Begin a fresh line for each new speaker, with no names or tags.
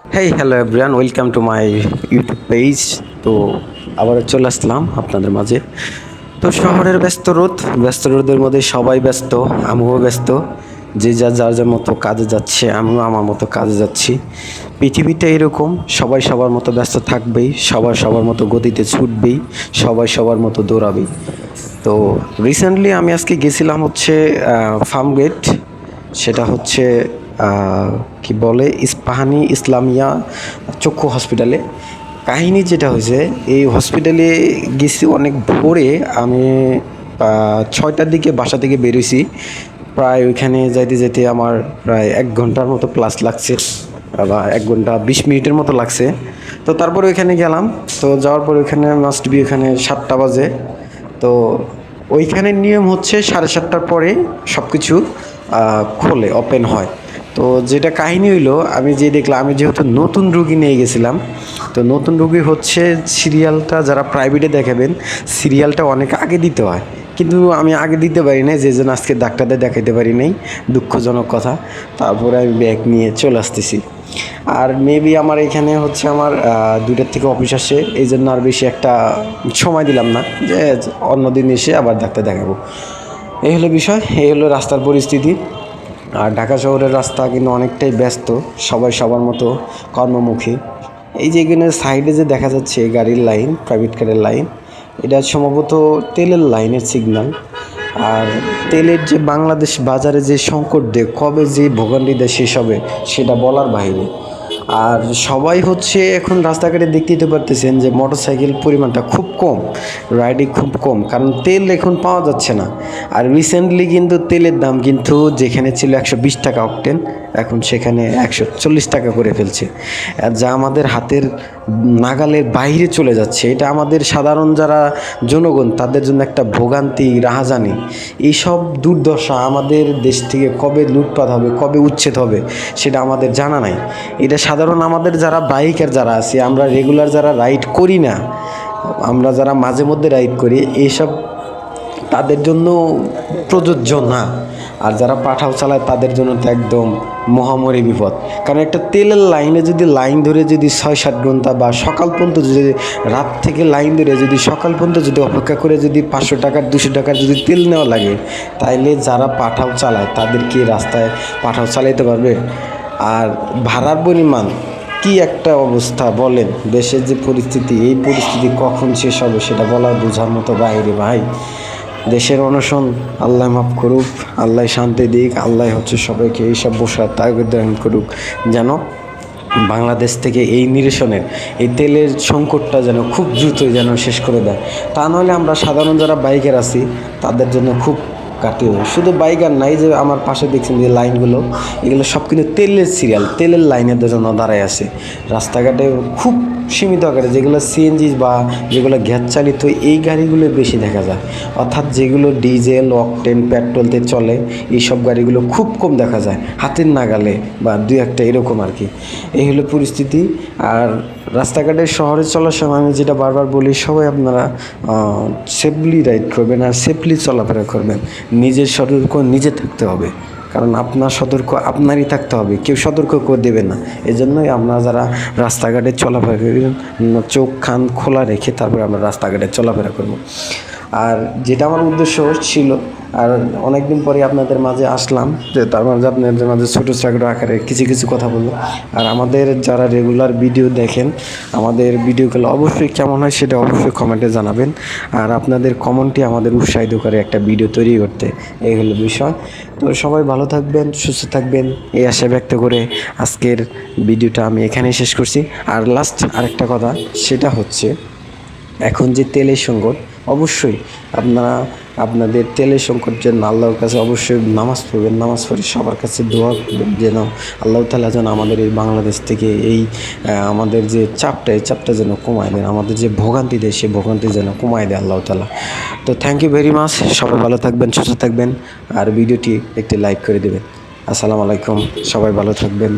Hey hello everyone, welcome to my YouTube page. তো আবারও চলে আসলাম আপনাদের মাঝে। তো শহরের ব্যস্ত রোদের মধ্যে সবাই ব্যস্ত, আমিও ব্যস্ত। যে যার মতো কাজে যাচ্ছে, আমিও আমার মতো কাজে যাচ্ছি। পৃথিবীটা এরকম, সবাই সবার মতো ব্যস্ত থাকবেই, সবার সবার মতো গতিতে ছুটবেই, সবাই সবার মতো দৌড়াবেই। তো রিসেন্টলি আমি আজকে গেছিলাম হচ্ছে ফার্মগেট। সেটা হচ্ছে কি বলে, ইস্পাহানি ইসলামিয়া চক্ষু হসপিটালে। কাহিনী যেটা হয়েছে, এই হসপিটালে গেছি অনেক ভোরে। আমি 6টার দিকে বাসা থেকে বেরোইছি। প্রায় ওইখানে যাইতে যেতে আমার প্রায় 1 ঘন্টার মতো প্লাস লাগছে, বা 1 ঘন্টা 20 মিনিটের মতো লাগছে। তো তারপরে ওইখানে গেলাম। তো যাওয়ার পর ওইখানে মাস্ট বি ওইখানে 7টা বাজে। তো ওইখানের নিয়ম হচ্ছে 7:30টার পরে সব কিছু খোলে, ওপেন হয়। তো যেটা কাহিনী হইলো, আমি যে দেখলাম, আমি যেহেতু নতুন রুগী নিয়ে গেছিলাম, তো নতুন রুগী হচ্ছে সিরিয়ালটা যারা প্রাইভেটে দেখাবেন, সিরিয়ালটা অনেক আগে দিতে হয়। কিন্তু আমি আগে দিতে পারি নাই, যে জন্য আজকে ডাক্তারদের দেখাইতে পারি নাই, দুঃখজনক কথা। তারপরে আমি ব্যাগ নিয়ে চলে আসতেছি। আর মেবি আমার এখানে হচ্ছে আমার 2টার থেকে অফিস আসে, এই জন্য আর বেশি একটা সময় দিলাম না, যে অন্য দিন এসে আবার ডাক্তার দেখাবো। এই হলো বিষয়, এই হলো রাস্তার পরিস্থিতি। আর ঢাকা শহরের রাস্তা কিন্তু অনেকটাই ব্যস্ত, সবাই সবার মতো কর্মমুখী। এই যে এখানে সাইডে যে দেখা যাচ্ছে গাড়ির লাইন, প্রাইভেট কারের লাইন, এটা সম্ভবত তেলের লাইনের সিগন্যাল। আর তেলের যে বাংলাদেশ বাজারে যে সংকট দিয়ে কবে যে ভোগান্তিটা শেষ হবে, সেটা বলার বাইরে। আর সবাই হচ্ছে এখন রাস্তাঘাটে দেখতেই তো পারতেছেন যে মোটরসাইকেল পরিমাণটা খুব কম, রাইডিং খুব কম, কারণ তেল এখন পাওয়া যাচ্ছে না। আর রিসেন্টলি কিন্তু তেলের দাম কিন্তু যেখানে ছিল 120 টাকা অকটেন, এখন সেখানে 140 টাকা করে ফেলছে। আর যা আমাদের হাতের নাগালের বাইরে চলে যাচ্ছে। এটা আমাদের সাধারণ যারা জনগণ, তাদের জন্য একটা ভোগান্তি, রাহাজানি। এইসব দুর্দশা আমাদের দেশ থেকে কবে লুটপাট হবে, কবে উচ্ছেদ হবে, সেটা আমাদের জানা নাই। এটা সাধারণ আমাদের যারা বাইকার যারা আছে, আমরা রেগুলার যারা রাইড করি না, আমরা যারা মাঝে মধ্যে রাইড করি, এইসব তাদের জন্য প্রযোজ্য না। আর যারা পাঠাও চালায় তাদের জন্য তো একদম মহামারী বিপদ। কারণ একটা তেলের লাইনে যদি লাইন ধরে যদি 6-7 ঘন্টা বা সকাল পর্যন্ত, যদি রাত থেকে লাইন ধরে যদি সকাল পর্যন্ত যদি অপেক্ষা করে যদি 500 টাকার 200 টাকার যদি তেল নেওয়া লাগে, তাইলে যারা পাঠাও চালায় তাদের কি রাস্তায় পাঠাও চালাইতে পারবে? আর ভাড়ার পরিমাণ কি একটা অবস্থা বলেন, দেশের যে পরিস্থিতি, এই পরিস্থিতি কখন শেষ হবে সেটা বলার বোঝার মতো বাইরে ভাই। দেশের অনশন আল্লাহ মাফ করুক, আল্লাহ শান্তি দিক, আল্লাহ হচ্ছে সবাইকে এইসব বসার তাগিদ দান করুক, যেন বাংলাদেশ থেকে এই নিরসনের, এই তেলের সংকটটা যেন খুব দ্রুতই যেন শেষ করে দেয়। তা নাহলে আমরা সাধারণ যারা বাইকার আছি তাদের জন্য খুব কাটিয়ে, শুধু বাইকার নাই, যে আমার পাশে দেখছেন যে লাইনগুলো, এগুলো সব কিন্তু তেলের সিরিয়াল, তেলের লাইনের জন্য দাঁড়ায় আছে রাস্তাঘাটে। খুব সীমিত আকারে যেগুলো সিএনজি বা যেগুলো গ্যাস চালিত, এই গাড়িগুলো বেশি দেখা যায়। অর্থাৎ যেগুলো ডিজেল, অকটেন, পেট্রোলতে চলে, এইসব গাড়িগুলো খুব কম দেখা যায়, হাতের নাগালে বা 2-1টা এরকম আর কি। এই হলো পরিস্থিতি। আর রাস্তাঘাটে শহরে চলার সময় আমি যেটা বারবার বলি, সবাই আপনারা সেফলি রাইড করবেন আর সেফলি চলাফেরা করবেন। নিজের সতর্ক নিজে থাকতে হবে, কারণ আপনার সতর্ক আপনারই থাকতে হবে, কেউ সতর্ক করে দেবে না। এই জন্যই আমরা যারা রাস্তাঘাটে চলাফেরা করি, চোখ কান খোলা রেখে তারপরে আমরা রাস্তাঘাটে চলাফেরা করব। আর যেটা আমার উদ্দেশ্য ছিল, আর অনেক দিন পরে আপনাদের মাঝে আসলাম, যে তার মাঝে আপনাদের মাঝে ছোটো ছোটো আকারে কিছু কিছু কথা বলবো। আর আমাদের যারা রেগুলার ভিডিও দেখেন, আমাদের ভিডিওগুলো অবশ্যই কেমন হয় সেটা অবশ্যই কমেন্টে জানাবেন। আর আপনাদের কমেন্টই আমাদের উৎসাহিত করে একটা ভিডিও তৈরি করতে। এই হলো বিষয়। তো সবাই ভালো থাকবেন, সুস্থ থাকবেন, এই আশা ব্যক্ত করে আজকের ভিডিওটা আমি এখানেই শেষ করছি। আর লাস্ট আরেকটা কথা, সেটা হচ্ছে এখন যে তেলের সংকট, অবশ্যই আপনারা আপনাদের তেলের সংকট জন্য আল্লাহর কাছে অবশ্যই নামাজ পড়বেন, নামাজ পড়ে সবার কাছে দোয়া করবেন, যেন আল্লাহ তাআলা যেন আমাদের এই বাংলাদেশ থেকে এই আমাদের যে চাপটা, এই চাপটা যেন কমায় দেন, আমাদের যে ভোগান্তি দেয় সেই ভোগান্তি যেন কমায় দেয় আল্লাহ তাআলা। তো থ্যাংক ইউ ভেরি মাচ, সবাই ভালো থাকবেন, সুস্থ থাকবেন। আর ভিডিওটি একটি লাইক করে দেবেন। আসসালামু আলাইকুম, সবাই ভালো থাকবেন।